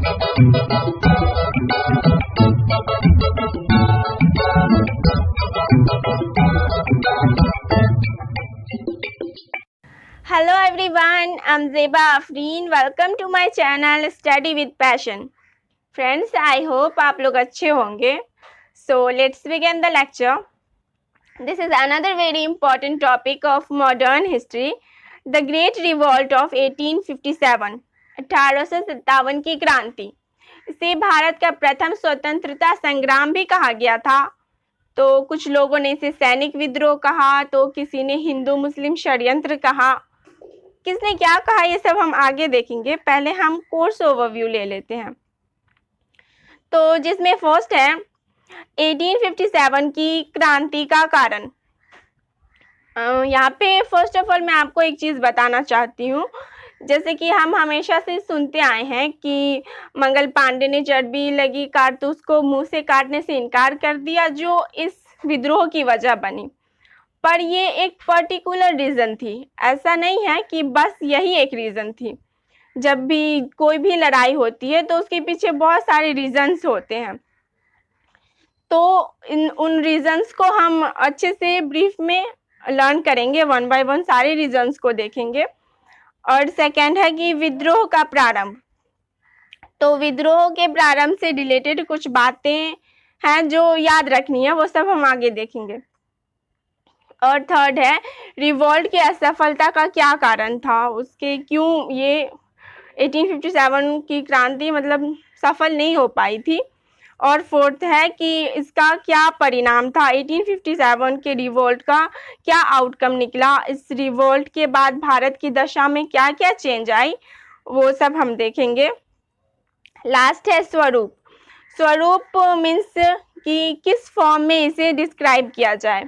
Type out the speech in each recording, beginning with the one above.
Hello everyone, I'm Zeba Afreen. Welcome to my channel Study with Passion. Friends, I hope आप लोग अच्छे होंगे. So let's begin the lecture. This is another very important topic of modern history, the Great Revolt of 1857. 1857 की क्रांति. इसे भारत का प्रथम स्वतंत्रता संग्राम भी कहा गया था. तो कुछ लोगों ने इसे सैनिक विद्रोह कहा, तो किसी ने हिंदू मुस्लिम षड्यंत्र कहा. किसने क्या कहा ये सब हम आगे देखेंगे. पहले हम कोर्स ओवरव्यू ले लेते हैं. तो जिसमें फर्स्ट है 1857 की क्रांति का कारण. यहाँ पे फर्स्ट ऑफ ऑल मैं आपको एक चीज़ बताना चाहती हूँ. जैसे कि हम हमेशा से सुनते आए हैं कि मंगल पांडे ने चर्बी लगी कारतूस को मुंह से काटने से इनकार कर दिया, जो इस विद्रोह की वजह बनी. पर ये एक पर्टिकुलर रीज़न थी. ऐसा नहीं है कि बस यही एक रीज़न थी. जब भी कोई भी लड़ाई होती है तो उसके पीछे बहुत सारे रीज़न्स होते हैं. तो उन रीज़न्स को हम अच्छे से ब्रीफ में लर्न करेंगे, वन बाय वन सारे रीज़न्स को देखेंगे. और सेकंड है कि विद्रोह का प्रारंभ. तो विद्रोह के प्रारंभ से रिलेटेड कुछ बातें हैं जो याद रखनी है, वो सब हम आगे देखेंगे. और थर्ड है रिवॉल्ट की असफलता का क्या कारण था, उसके क्यों ये 1857 की क्रांति मतलब सफल नहीं हो पाई थी. और फोर्थ है कि इसका क्या परिणाम था, 1857 के रिवॉल्ट का क्या आउटकम निकला, इस रिवॉल्ट के बाद भारत की दशा में क्या क्या चेंज आई, वो सब हम देखेंगे. लास्ट है स्वरूप. स्वरूप मीन्स कि किस फॉर्म में इसे डिस्क्राइब किया जाए.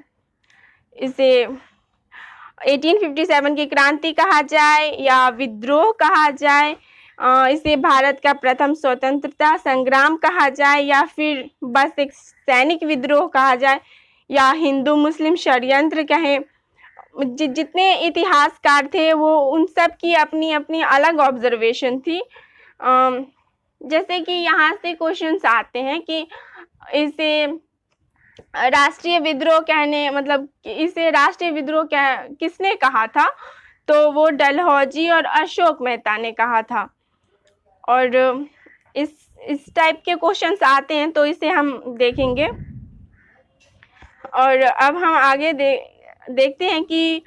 इसे 1857 की क्रांति कहा जाए या विद्रोह कहा जाए, इसे भारत का प्रथम स्वतंत्रता संग्राम कहा जाए, या फिर बस एक सैनिक विद्रोह कहा जाए, या हिंदू मुस्लिम षड्यंत्र कहें. जितने इतिहासकार थे वो उन सब की अपनी अपनी अलग ऑब्जर्वेशन थी. जैसे कि यहाँ से क्वेश्चंस आते हैं कि इसे राष्ट्रीय विद्रोह कहने मतलब इसे राष्ट्रीय विद्रोह किसने कहा था. तो वो डलहौजी और अशोक मेहता ने कहा था. और इस टाइप के क्वेश्चंस आते हैं तो इसे हम देखेंगे. और अब हम आगे देखते हैं कि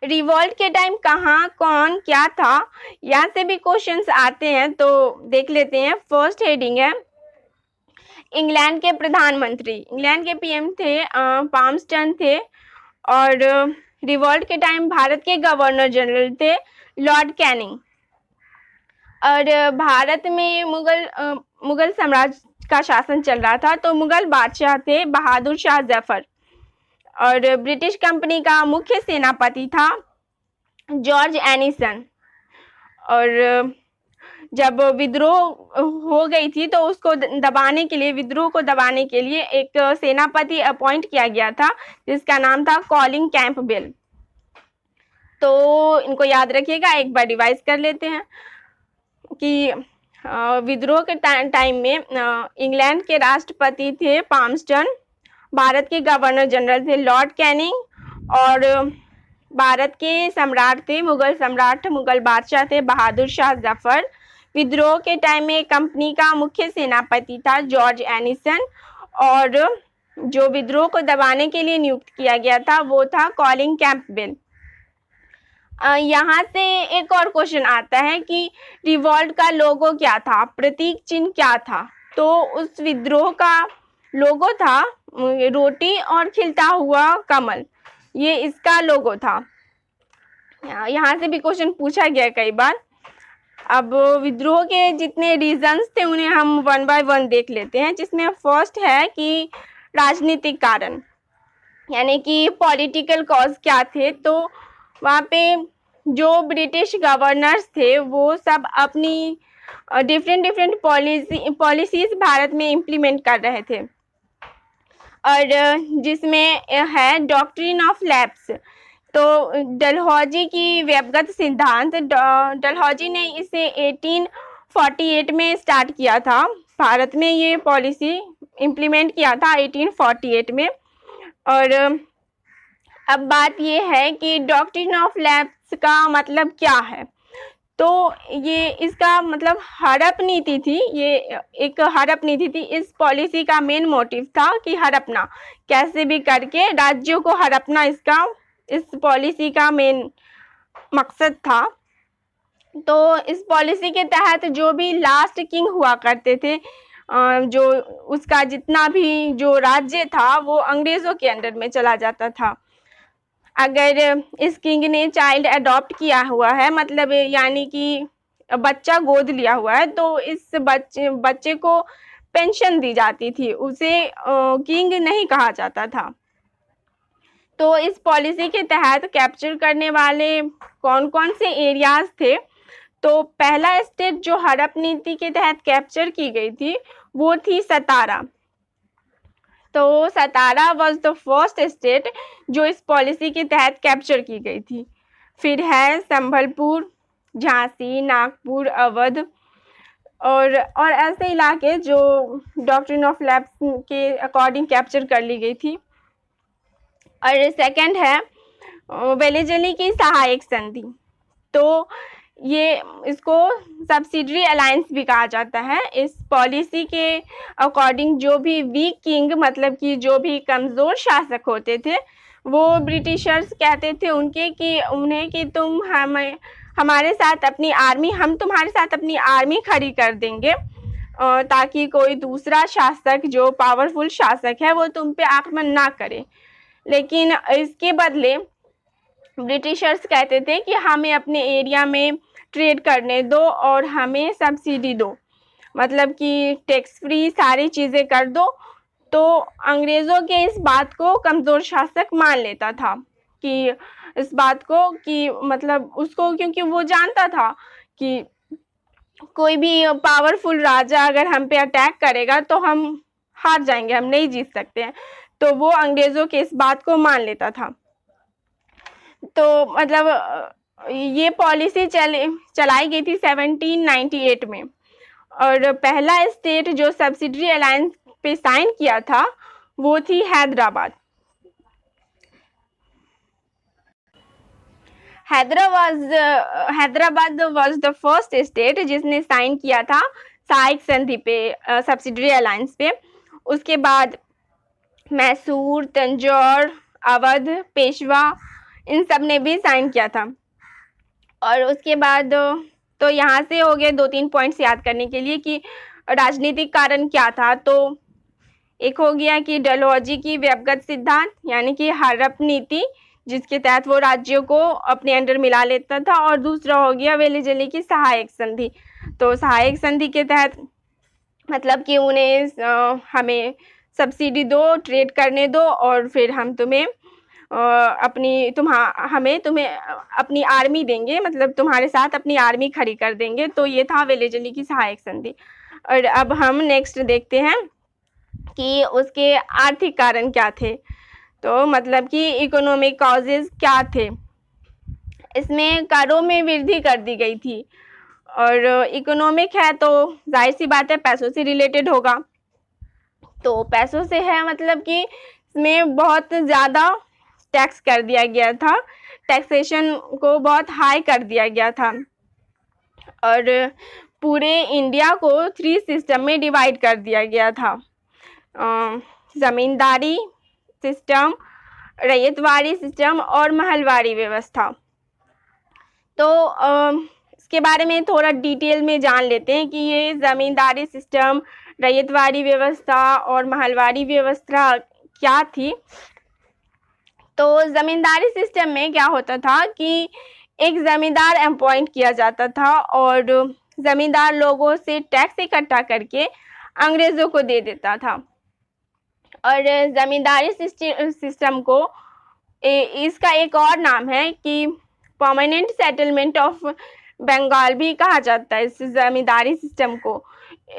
रिवॉल्ट के टाइम कहाँ कौन क्या था. यहाँ से भी क्वेश्चंस आते हैं तो देख लेते हैं. फर्स्ट हेडिंग है इंग्लैंड के प्रधानमंत्री. इंग्लैंड के पीएम थे पामस्टन थे. और रिवॉल्ट के टाइम भारत के गवर्नर जनरल थे लॉर्ड कैनिंग. और भारत में मुगल साम्राज्य का शासन चल रहा था. तो मुगल बादशाह थे बहादुर शाह जफर. और ब्रिटिश कंपनी का मुख्य सेनापति था जॉर्ज एनिसन. और जब विद्रोह हो गई थी तो उसको दबाने के लिए, विद्रोह को दबाने के लिए एक सेनापति अपॉइंट किया गया था जिसका नाम था कॉलिंग कैंपबेल. तो इनको याद रखिएगा, एक बार रिवाइज कर लेते हैं कि विद्रोह के टाइम में इंग्लैंड के राष्ट्रपति थे पामस्टन, भारत के गवर्नर जनरल थे लॉर्ड कैनिंग, और भारत के सम्राट थे मुगल बादशाह थे बहादुर शाह जफर. विद्रोह के टाइम में कंपनी का मुख्य सेनापति था जॉर्ज एनिसन, और जो विद्रोह को दबाने के लिए नियुक्त किया गया था वो था कॉलिंग कैंपबेल. यहाँ से एक और क्वेश्चन आता है कि रिवॉल्ट का लोगो क्या था, प्रतीक चिन्ह क्या था. तो उस विद्रोह का लोगो था रोटी और खिलता हुआ कमल, ये इसका लोगो था. यहाँ से भी क्वेश्चन पूछा गया कई बार. अब विद्रोह के जितने रीजंस थे उन्हें हम वन बाय वन देख लेते हैं. जिसमें फर्स्ट है कि राजनीतिक कारण, यानी कि पॉलिटिकल कॉज क्या थे. तो वहाँ पे जो ब्रिटिश गवर्नर्स थे वो सब अपनी डिफरेंट पॉलिसीज भारत में इम्प्लीमेंट कर रहे थे. और जिसमें है डॉक्ट्रिन ऑफ लैप्स. तो डलहौजी की व्यवगत सिद्धांत, डलहौजी ने इसे 1848 में स्टार्ट किया था। भारत में ये पॉलिसी इम्प्लीमेंट किया था 1848 में। और अब बात ये है कि डॉक्ट्रिन ऑफ लैप्स का मतलब क्या है। तो ये इसका मतलब हड़प नीति थी, ये एक हड़प नीति थी। इस पॉलिसी का मेन मोटिव था कि हड़पना, कैसे भी करके राज्यों को हड़पना, इस पॉलिसी का मेन मकसद था। तो इस पॉलिसी के तहत जो भी लास्ट किंग हुआ करते थे, जो उसका जितना भी जो राज्य था वो अंग्रेज़ों के अंडर में चला जाता था। अगर इस किंग ने चाइल्ड अडॉप्ट किया हुआ है, मतलब यानी कि बच्चा गोद लिया हुआ है, तो इस बच्चे को पेंशन दी जाती थी, उसे किंग नहीं कहा जाता था। तो इस पॉलिसी के तहत कैप्चर करने वाले कौन कौन से एरियाज थे। तो पहला स्टेट जो हड़प नीति के तहत कैप्चर की गई थी वो थी सतारा। तो सतारा वॉज द फर्स्ट स्टेट जो इस पॉलिसी के तहत कैप्चर की गई थी। फिर है संबलपुर, झांसी, नागपुर, अवध और ऐसे इलाके जो डॉक्ट्रिन ऑफ लैप्स के अकॉर्डिंग कैप्चर कर ली गई थी। और सेकंड है वेलेजली की सहायक संधि। तो ये इसको सब्सिडरी अलायंस भी कहा जाता है। इस पॉलिसी के अकॉर्डिंग जो भी वीक किंग, मतलब कि जो भी कमज़ोर शासक होते थे, वो ब्रिटिशर्स कहते थे उन्हें कि तुम हमारे साथ अपनी आर्मी, हम तुम्हारे साथ अपनी आर्मी खड़ी कर देंगे ताकि कोई दूसरा शासक जो पावरफुल शासक है वो तुम पे आक्रमण ना करे। लेकिन इसके बदले ब्रिटिशर्स कहते थे कि हमें अपने एरिया में ट्रेड करने दो और हमें सब्सिडी दो, मतलब कि टैक्स फ्री सारी चीज़ें कर दो। तो अंग्रेज़ों के इस बात को कमज़ोर शासक मान लेता था कि इस बात को कि मतलब उसको, क्योंकि वो जानता था कि कोई भी पावरफुल राजा अगर हम पे अटैक करेगा तो हम हार जाएंगे, हम नहीं जीत सकते हैं। तो वो अंग्रेज़ों के इस बात को मान लेता था। तो मतलब ये पॉलिसी चलाई गई थी 1798 में। और पहला स्टेट जो सब्सिडरी अलायंस पे साइन किया था वो थी Hyderabad. Hyderabad was the first state जिसने साइन किया था सहायक संधि पे, सब्सिडरी अलायंस पे। उसके बाद मैसूर, तंजौर, अवध, पेशवा, इन सब ने भी साइन किया था। और उसके बाद तो यहाँ से हो गए 2-3 पॉइंट्स याद करने के लिए कि राजनीतिक कारण क्या था। तो एक हो गया कि डलहौजी की व्यवगत सिद्धांत, यानी कि हड़प नीति, जिसके तहत वो राज्यों को अपने अंडर मिला लेता था। और दूसरा हो गया वेलेजली की सहायक संधि। तो सहायक संधि के तहत मतलब कि उन्हें हमें सब्सिडी दो, ट्रेड करने दो और फिर हम तुम्हें तुम्हें अपनी आर्मी देंगे, मतलब तुम्हारे साथ अपनी आर्मी खड़ी कर देंगे। तो ये था वेलेजली की सहायक संधि। और अब हम नेक्स्ट देखते हैं कि उसके आर्थिक कारण क्या थे। तो मतलब कि इकोनॉमिक कॉजेज क्या थे। इसमें करों में वृद्धि कर दी गई थी। और इकोनॉमिक है तो जाहिर सी बात है पैसों से रिलेटेड होगा। तो पैसों से है मतलब कि इसमें बहुत ज़्यादा टैक्स कर दिया गया था, टैक्सेशन को बहुत हाई कर दिया गया था। और पूरे इंडिया को 3 सिस्टम में डिवाइड कर दिया गया था। ज़मींदारी सिस्टम, रैयतवाड़ी सिस्टम और महलवाड़ी व्यवस्था। तो इसके बारे में थोड़ा डिटेल में जान लेते हैं कि ये ज़मींदारी सिस्टम, रैयतवाड़ी व्यवस्था और महलवाड़ी व्यवस्था क्या थी। तो ज़मींदारी सिस्टम में क्या होता था कि एक ज़मींदार अपॉइंट किया जाता था और ज़मींदार लोगों से टैक्स इकट्ठा करके अंग्रेज़ों को दे देता था। और ज़मींदारी सिस्टम को इसका एक और नाम है कि परमानेंट सेटलमेंट ऑफ बंगाल भी कहा जाता है इस ज़मींदारी सिस्टम को।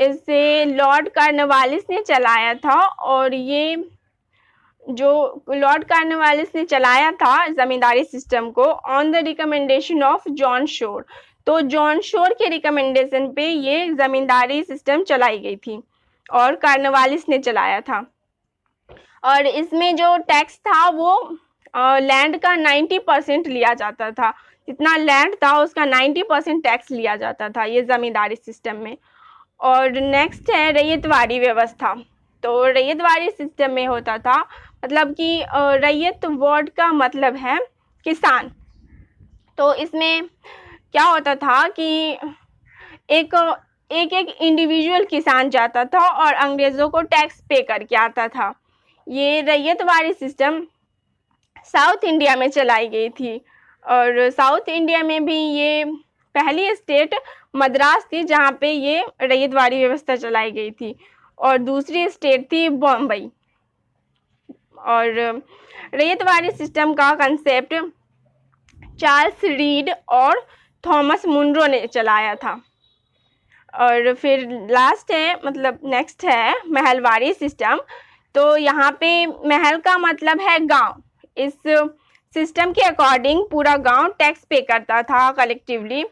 इसे लॉर्ड कॉर्नवालिस ने चलाया था। और ये जो लॉर्ड कॉर्नवालिस ने चलाया था जमींदारी सिस्टम को on the recommendation of John Shore. तो जॉन शोर के रिकमेंडेशन पे ये जमींदारी सिस्टम चलाई गई थी और कॉर्नवालिस ने चलाया था। और इसमें जो टैक्स था वो लैंड का 90% लिया जाता था। जितना लैंड था उसका 90% टैक्स लिया जाता था ये जमींदारी सिस्टम में। और नेक्स्ट है रैयतवाड़ी व्यवस्था। तो रैयतवाड़ी सिस्टम में होता था, मतलब कि रैयत वर्ड का मतलब है किसान। तो इसमें क्या होता था कि एक एक इंडिविजुअल किसान जाता था और अंग्रेज़ों को टैक्स पे करके आता था। ये रैयतवाड़ी सिस्टम साउथ इंडिया में चलाई गई थी और साउथ इंडिया में भी ये पहली स्टेट मद्रास थी जहाँ पे ये रैयतवाड़ी व्यवस्था चलाई गई थी और दूसरी स्टेट थी बॉम्बई। और रैयतवाड़ी सिस्टम का कंसेप्ट चार्ल्स रीड और थॉमस मुनरो ने चलाया था। और फिर लास्ट है, मतलब नेक्स्ट है महलवाड़ी सिस्टम। तो यहाँ पे महल का मतलब है गांव। इस सिस्टम के अकॉर्डिंग पूरा गांव टैक्स पे करता था कलेक्टिवली।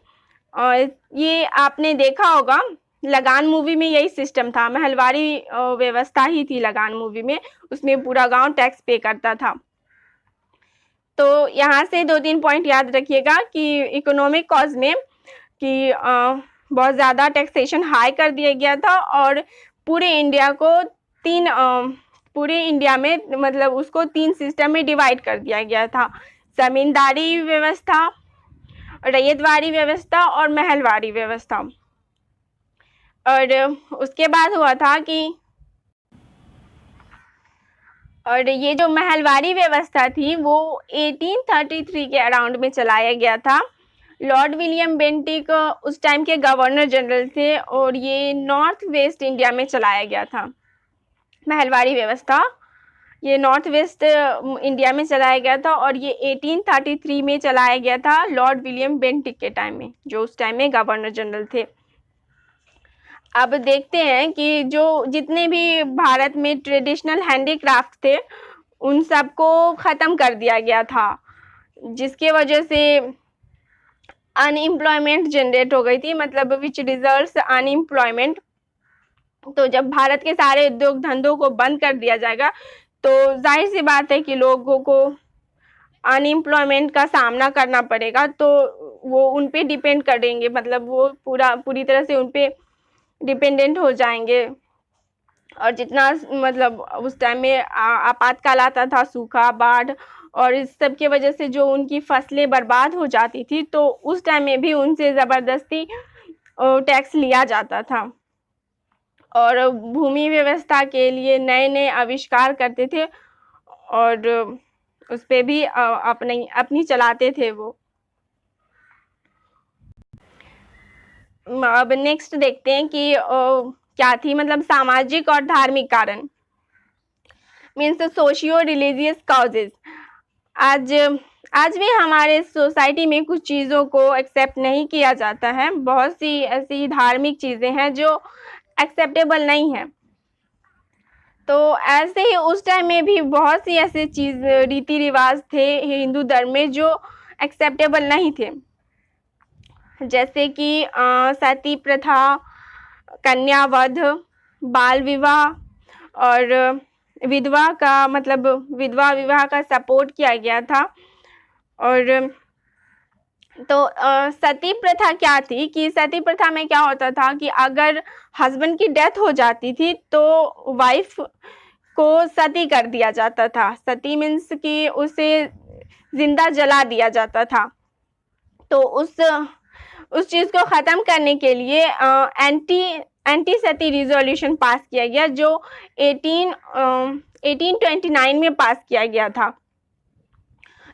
और ये आपने देखा होगा लगान मूवी में यही सिस्टम था, महलवाड़ी व्यवस्था ही थी लगान मूवी में, उसमें पूरा गांव टैक्स पे करता था। तो यहाँ से 2-3 पॉइंट याद रखिएगा कि इकोनॉमिक कॉज में कि बहुत ज़्यादा टैक्सेशन हाई कर दिया गया था और पूरे इंडिया में मतलब उसको 3 सिस्टम में डिवाइड कर दिया गया था, ज़मींदारी व्यवस्था, रैयतवाड़ी व्यवस्था और महलवाड़ी व्यवस्था। और उसके बाद हुआ था कि और ये जो महलवाड़ी व्यवस्था थी वो 1833 के अराउंड में चलाया गया था। लॉर्ड विलियम बेंटिक उस टाइम के गवर्नर जनरल थे और ये नॉर्थ वेस्ट इंडिया में चलाया गया था। महलवाड़ी व्यवस्था ये नॉर्थ वेस्ट इंडिया में चलाया गया था और ये 1833 में चलाया गया था लॉर्ड विलियम बेंटिक के टाइम में, जो उस टाइम में गवर्नर जनरल थे। अब देखते हैं कि जो जितने भी भारत में ट्रेडिशनल हैंडीक्राफ्ट थे उन सबको ख़त्म कर दिया गया था, जिसके वजह से अनएम्प्लॉयमेंट जनरेट हो गई थी, मतलब विच रिजल्ट्स अनएम्प्लॉयमेंट। तो जब भारत के सारे उद्योग धंधों को बंद कर दिया जाएगा तो जाहिर सी बात है कि लोगों को अनएम्प्लॉयमेंट का सामना करना पड़ेगा, तो वो उन पे डिपेंड करेंगे, मतलब वो पूरी तरह से उन पे डिपेंडेंट हो जाएंगे। और जितना मतलब उस टाइम में आपातकाल आता था, सूखा, बाढ़ और इस सब की वजह से जो उनकी फसलें बर्बाद हो जाती थी, तो उस टाइम में भी उनसे ज़बरदस्ती टैक्स लिया जाता था और भूमि व्यवस्था के लिए नए नए आविष्कार करते थे और उस पर भी अपनी चलाते थे वो। अब नेक्स्ट देखते हैं कि क्या थी, मतलब सामाजिक और धार्मिक कारण, मीन्स सोशियो रिलीजियस कॉजेज। आज भी हमारे सोसाइटी में कुछ चीज़ों को एक्सेप्ट नहीं किया जाता है, बहुत सी ऐसी धार्मिक चीज़ें हैं जो एक्सेप्टेबल नहीं है। तो ऐसे ही उस टाइम में भी बहुत सी ऐसे चीज़ रीति रिवाज थे हिंदू धर्म में जो एक्सेप्टेबल नहीं थे, जैसे कि सती प्रथा, कन्यावध, बाल विवाह और विधवा विवाह का सपोर्ट किया गया था। और तो सती प्रथा क्या थी कि सती प्रथा में क्या होता था कि अगर हस्बैंड की डेथ हो जाती थी तो वाइफ को सती कर दिया जाता था। सती मीन्स कि उसे जिंदा जला दिया जाता था। तो उस चीज़ को ख़त्म करने के लिए एंटी सती रिजोल्यूशन पास किया गया, जो 1829 में पास किया गया था।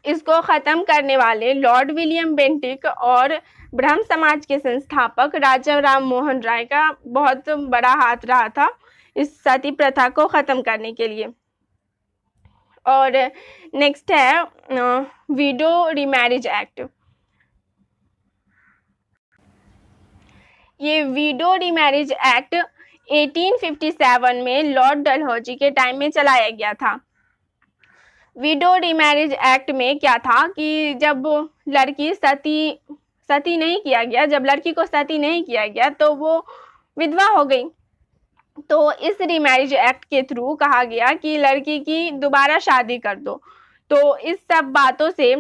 इसको ख़त्म करने वाले लॉर्ड विलियम बेंटिक और ब्रह्म समाज के संस्थापक राजा राम मोहन राय का बहुत बड़ा हाथ रहा था इस सती प्रथा को ख़त्म करने के लिए। और नेक्स्ट है विडो रीमैरिज एक्ट। ये विडो रीमैरिज एक्ट 1857 में लॉर्ड डलहौजी के टाइम में चलाया गया था। विडो रीमैरिज एक्ट में क्या था कि जब लड़की सती नहीं किया गया, जब लड़की को सती नहीं किया गया तो वो विधवा हो गई। तो इस रीमैरिज एक्ट के थ्रू कहा गया कि लड़की की दोबारा शादी कर दो। तो इस सब बातों से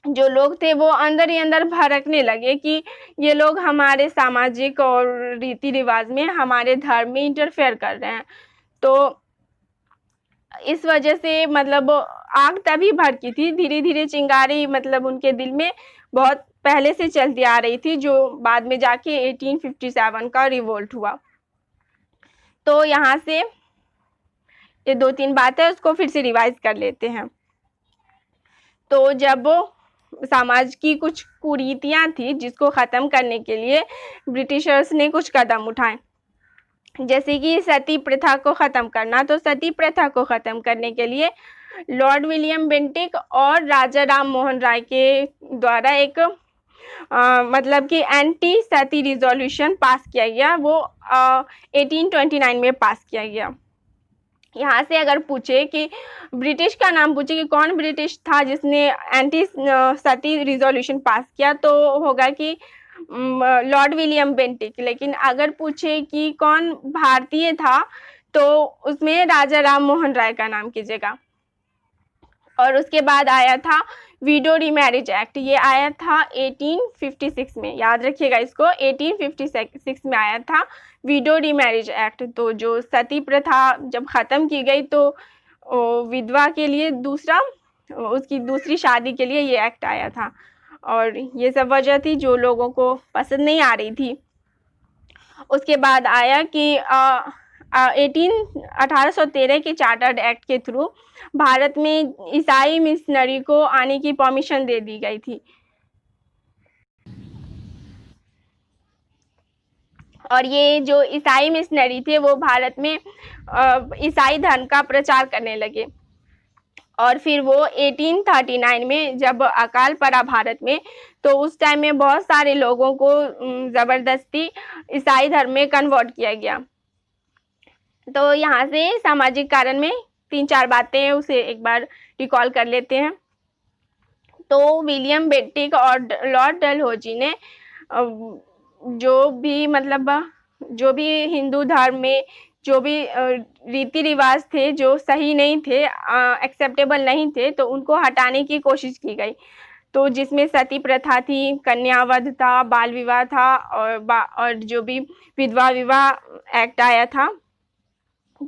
जो लोग थे वो अंदर ही अंदर भड़कने लगे कि ये लोग हमारे सामाजिक और रीति रिवाज में, हमारे धर्म में इंटरफेयर कर रहे हैं। तो इस वजह से मतलब आग तभी भड़की थी, धीरे धीरे चिंगारी मतलब उनके दिल में बहुत पहले से चलती आ रही थी, जो बाद में जाके 1857 का रिवोल्ट हुआ। तो यहाँ से ये 2-3 बातें उसको फिर से रिवाइज कर लेते हैं। तो जब समाज की कुछ कुरीतियां थी जिसको ख़त्म करने के लिए ब्रिटिशर्स ने कुछ कदम उठाए, जैसे कि सती प्रथा को ख़त्म करना। तो सती प्रथा को ख़त्म करने के लिए लॉर्ड विलियम बेंटिक और राजा राम मोहन राय के द्वारा एक मतलब कि एंटी सती रिजोल्यूशन पास किया गया, वो 1829 में पास किया गया। यहाँ से अगर पूछे कि ब्रिटिश का नाम पूछे कि कौन ब्रिटिश था जिसने एंटी सती रिजोल्यूशन पास किया, तो होगा कि लॉर्ड विलियम बेंटिक। लेकिन अगर पूछे कि कौन भारतीय था तो उसमें राजा राम मोहन राय का नाम कीजिएगा। और उसके बाद आया था विडो रीमैरिज एक्ट, ये आया था 1856 में, याद रखिएगा इसको, 1856 में आया था विडो रीमैरिज एक्ट। तो जो सती प्रथा जब ख़त्म की गई तो विधवा के लिए उसकी दूसरी शादी के लिए ये एक्ट आया था। और ये सब वजह थी जो लोगों को पसंद नहीं आ रही थी। उसके बाद आया कि 1813 के चार्टर्ड एक्ट के थ्रू भारत में ईसाई मिशनरी को आने की परमिशन दे दी गई थी। और ये जो ईसाई मिशनरी थे वो भारत में ईसाई धर्म का प्रचार करने लगे। और फिर वो 1839 में जब अकाल पड़ा भारत में, तो उस टाइम में बहुत सारे लोगों को ज़बरदस्ती ईसाई धर्म में कन्वर्ट किया गया। तो यहाँ से सामाजिक कारण में 3-4 बातें उसे एक बार रिकॉल कर लेते हैं। तो विलियम बेंटिक और लॉर्ड डलहौजी ने जो भी हिंदू धर्म में जो भी रीति रिवाज थे जो सही नहीं थे, एक्सेप्टेबल नहीं थे, तो उनको हटाने की कोशिश की गई। तो जिसमें सती प्रथा थी, कन्यावध था, बाल विवाह था और जो भी विधवा विवाह एक्ट आया था,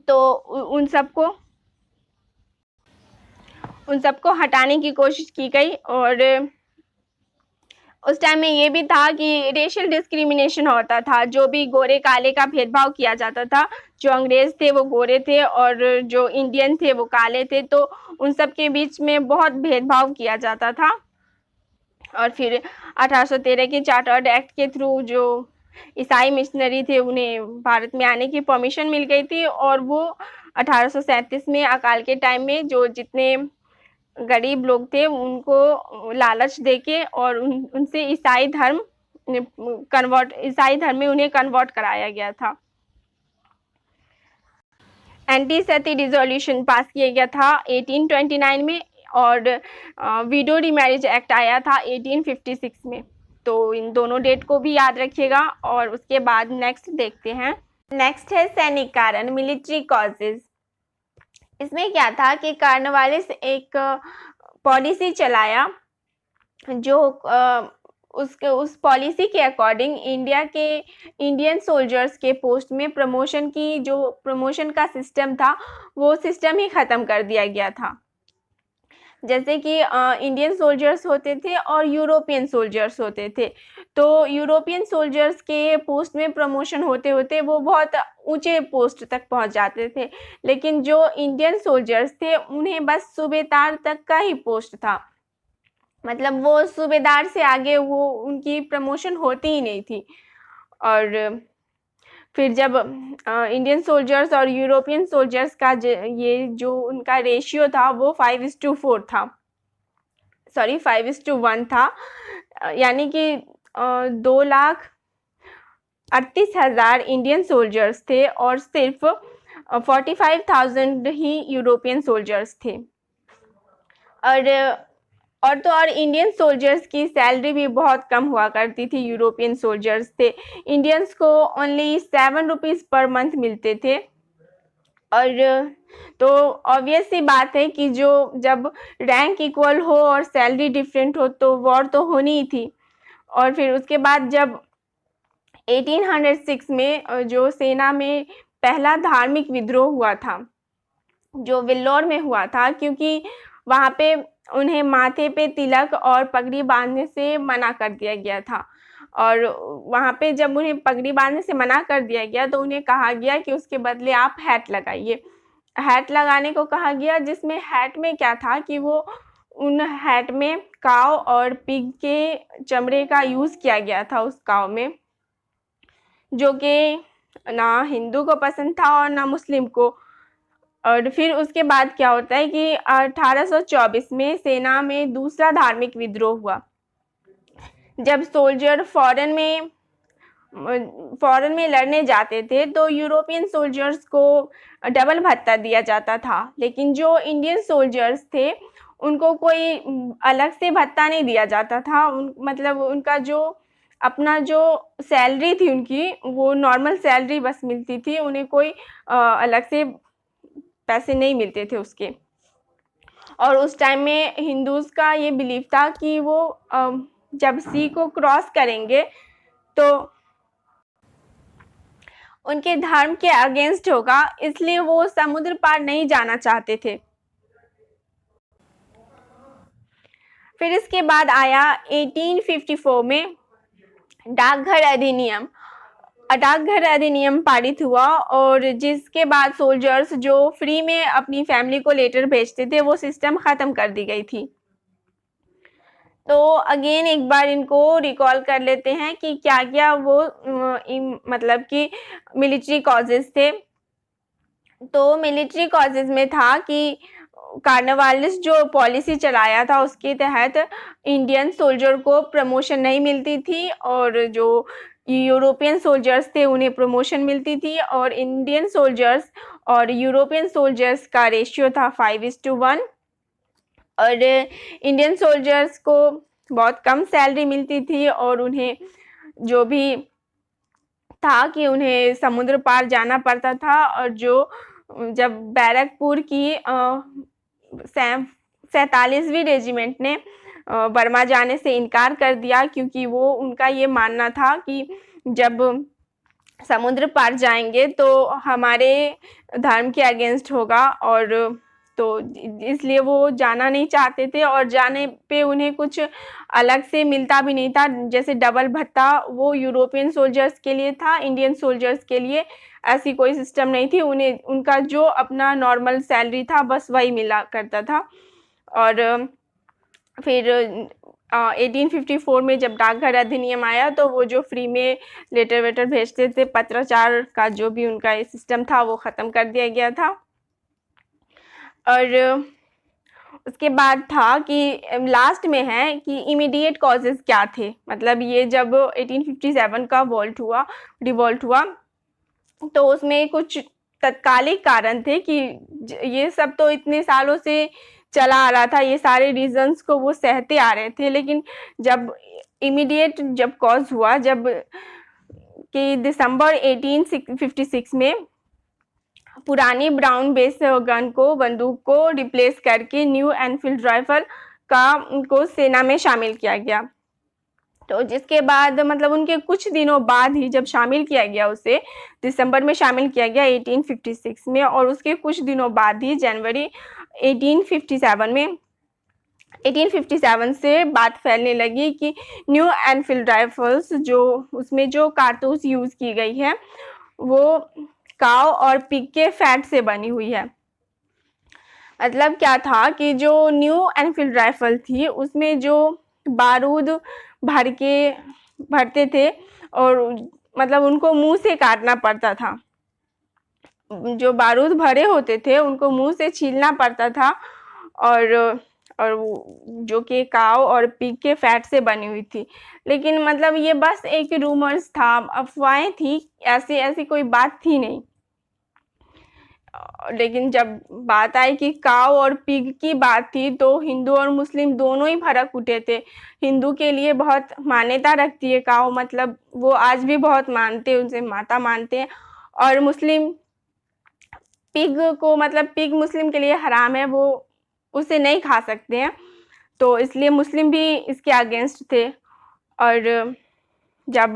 तो उन सबको हटाने की कोशिश की गई। और उस टाइम में ये भी था कि रेशियल डिस्क्रिमिनेशन होता था, जो भी गोरे काले का भेदभाव किया जाता था। जो अंग्रेज थे वो गोरे थे और जो इंडियन थे वो काले थे, तो उन सब के बीच में बहुत भेदभाव किया जाता था। और फिर 1813 के चार्टर्ड एक्ट के थ्रू जो ईसाई मिशनरी थे उन्हें भारत में आने की परमिशन मिल गई थी। और वो 1837 में अकाल के टाइम में जो जितने गरीब लोग थे उनको लालच देके और उनसे ईसाई धर्म में उन्हें कन्वर्ट कराया गया था। एंटी सती रिजोल्यूशन पास किया गया था 1829 में और विडो रीमैरिज एक्ट आया था 1856 में। तो इन दोनों डेट को भी याद रखिएगा। और उसके बाद नेक्स्ट देखते हैं। नेक्स्ट है सैनिक कारण, मिलिट्री कॉजेज। इसमें क्या था कि कॉर्नवालिस एक पॉलिसी चलाया जो उस पॉलिसी के अकॉर्डिंग इंडियन सोल्जर्स के पोस्ट में प्रमोशन का सिस्टम था वो सिस्टम ही ख़त्म कर दिया गया था। जैसे कि इंडियन सोल्जर्स होते थे और यूरोपियन सोल्जर्स होते थे। तो यूरोपियन सोल्जर्स के पोस्ट में प्रमोशन होते होते वो बहुत ऊंचे पोस्ट तक पहुंच जाते थे, लेकिन जो इंडियन सोल्जर्स थे उन्हें बस सूबेदार तक का ही पोस्ट था। मतलब वो सूबेदार से आगे वो उनकी प्रमोशन होती ही नहीं थी। और फिर जब इंडियन सोल्जर्स और यूरोपियन सोल्जर्स का ये जो उनका रेशियो था वो 5:4 था, सॉरी 5:1 था। यानी कि 2,38,000 इंडियन सोल्जर्स थे और सिर्फ 45,000 ही यूरोपियन सोल्जर्स थे। और तो और इंडियन सोल्जर्स की सैलरी भी बहुत कम हुआ करती थी। यूरोपियन सोल्जर्स थे, इंडियंस को ओनली 7 रुपीज़ पर मंथ मिलते थे। और तो ऑब्वियस सी बात है कि जो जब रैंक इक्वल हो और सैलरी डिफरेंट हो तो वॉर तो होनी ही थी। और फिर उसके बाद जब 1806 में जो सेना में पहला धार्मिक विद्रोह हुआ था, जो वेल्लोर में हुआ था, क्योंकि वहाँ पे उन्हें माथे पे तिलक और पगड़ी बांधने से मना कर दिया गया था। और वहाँ पे जब उन्हें पगड़ी बांधने से मना कर दिया गया तो उन्हें कहा गया कि उसके बदले आप हैट लगाइए। हैट लगाने को कहा गया, जिसमें हैट में क्या था कि वो उन हैट में काऊ और पिग के चमड़े का यूज़ किया गया था उस काऊ में, जो कि ना हिंदू को पसंद था और ना मुस्लिम को। और फिर उसके बाद क्या होता है कि 1824 में सेना में दूसरा धार्मिक विद्रोह हुआ, जब सोल्जर फॉरेन में लड़ने जाते थे तो यूरोपियन सोल्जर्स को डबल भत्ता दिया जाता था, लेकिन जो इंडियन सोल्जर्स थे उनको कोई अलग से भत्ता नहीं दिया जाता था। मतलब उनका जो अपना जो सैलरी थी उनकी, वो नॉर्मल सैलरी बस मिलती थी, उन्हें कोई अलग से पैसे नहीं मिलते थे उसके। और उस टाइम में हिंदूज़ का ये बिलीव था कि वो जब सी को क्रॉस करेंगे तो उनके धर्म के अगेंस्ट होगा, इसलिए वो समुद्र पार नहीं जाना चाहते थे। फिर इसके बाद आया 1854 में डाकघर अधिनियम। डाकघर अधिनियम पारित हुआ और जिसके बाद सोल्जर्स जो फ्री में अपनी फैमिली को लेटर भेजते थे वो सिस्टम ख़त्म कर दी गई थी। तो अगेन एक बार इनको रिकॉल कर लेते हैं कि क्या क्या वो मतलब कि मिलिट्री कॉजेज़ थे। तो मिलिट्री कॉजेज़ में था कि कार्नवालिस जो पॉलिसी चलाया था उसके तहत इंडियन सोल्जर को प्रमोशन नहीं मिलती थी और जो यूरोपियन सोल्जर्स थे उन्हें प्रमोशन मिलती थी। और इंडियन सोल्जर्स और यूरोपियन सोल्जर्स का रेशियो था 5:1। और इंडियन सोल्जर्स को बहुत कम सैलरी मिलती थी और उन्हें जो भी था कि उन्हें समुद्र पार जाना पड़ता था। और जो जब बैरकपुर की 47वीं रेजिमेंट ने बर्मा जाने से इनकार कर दिया, क्योंकि वो उनका ये मानना था कि जब समुद्र पार जाएंगे तो हमारे धर्म के अगेंस्ट होगा, और तो इसलिए वो जाना नहीं चाहते थे। और जाने पे उन्हें कुछ अलग से मिलता भी नहीं था, जैसे डबल भत्ता वो यूरोपियन सोल्जर्स के लिए था, इंडियन सोल्जर्स के लिए ऐसी कोई सिस्टम नहीं थी। उन्हें उनका जो अपना नॉर्मल सैलरी था बस वही मिला करता था। और फिर 1854 में जब डाकघर अधिनियम आया तो वो जो फ्री में लेटर वेटर भेजते थे, पत्राचार का जो भी उनका ये सिस्टम था वो ख़त्म कर दिया गया था। और उसके बाद था कि लास्ट में है कि इमीडिएट कॉजेज़ क्या थे। मतलब ये जब 1857 का रिवॉल्ट हुआ तो उसमें कुछ तत्कालिक कारण थे कि ये सब तो इतने सालों से चला आ रहा था, ये सारे रीजंस को वो सहते आ रहे थे। लेकिन जब इमीडिएट जब कॉज हुआ, जब कि दिसंबर 1856 में पुरानी ब्राउन बेस गन को, बंदूक को रिप्लेस करके न्यू एनफील्ड राइफल को सेना में शामिल किया गया। तो जिसके बाद मतलब उनके कुछ दिनों बाद ही जब शामिल किया गया, उसे दिसंबर में शामिल किया गया 1856 में, और उसके कुछ दिनों बाद ही जनवरी 1857 से बात फैलने लगी कि न्यू एनफील्ड राइफल्स जो उसमें जो कारतूस यूज़ की गई है वो काऊ और पिग के फैट से बनी हुई है। मतलब क्या था कि जो न्यू एनफील्ड राइफल थी उसमें जो बारूद भरते थे और मतलब उनको मुंह से काटना पड़ता था। जो बारूद भरे होते थे उनको मुंह से छीलना पड़ता था, और जो कि काऊ और पिग के फैट से बनी हुई थी। लेकिन मतलब ये बस एक रूमर्स था, अफवाहें थी, ऐसी कोई बात थी नहीं। लेकिन जब बात आई कि काऊ और पिग की बात थी तो हिंदू और मुस्लिम दोनों ही भड़क उठे थे। हिंदू के लिए बहुत मान्यता रखती है काऊ, मतलब वो आज भी बहुत मानते हैं, उनसे माता मानते हैं। और मुस्लिम पिग को, मतलब पिग मुस्लिम के लिए हराम है, वो उसे नहीं खा सकते हैं, तो इसलिए मुस्लिम भी इसके अगेंस्ट थे। और जब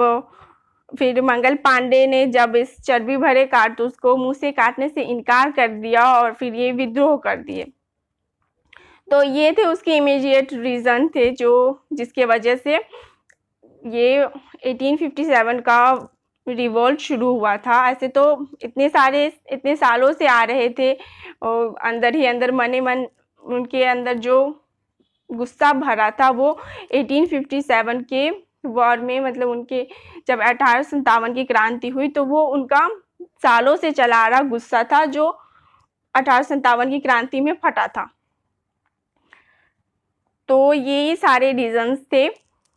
फिर मंगल पांडे ने जब इस चर्बी भरे कारतूस को मुंह से काटने से इनकार कर दिया और फिर ये विद्रोह कर दिए। तो ये थे उसके इमीडिएट रीज़न थे जो जिसके वजह से ये 1857 का रिवॉल्ट शुरू हुआ था। ऐसे तो इतने सालों से आ रहे थे, और अंदर ही अंदर मने मन उनके अंदर जो गुस्सा भरा था वो 1857 के वॉर में, मतलब उनके जब 1857 की क्रांति हुई तो वो उनका सालों से चला आ रहा गुस्सा था जो 1857 की क्रांति में फटा था। तो ये सारे रीजंस थे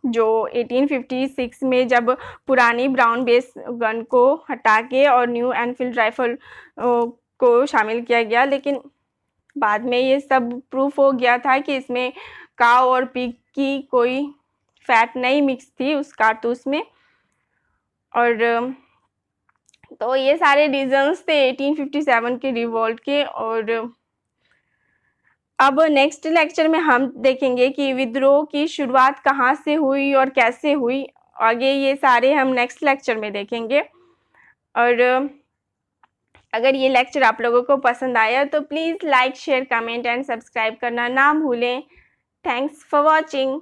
जो 1856 में जब पुरानी ब्राउन बेस गन को हटा के और न्यू एनफील्ड राइफल को शामिल किया गया। लेकिन बाद में ये सब प्रूफ हो गया था कि इसमें काऊ और पिग की कोई फैट नहीं मिक्स थी उस कारतूस में। और तो ये सारे रीजंस थे 1857 के रिवॉल्ट के। और अब नेक्स्ट लेक्चर में हम देखेंगे कि विद्रोह की शुरुआत कहाँ से हुई और कैसे हुई। आगे ये सारे हम नेक्स्ट लेक्चर में देखेंगे। और अगर ये लेक्चर आप लोगों को पसंद आया तो please like, share, comment and subscribe करना ना भूलें। Thanks for watching.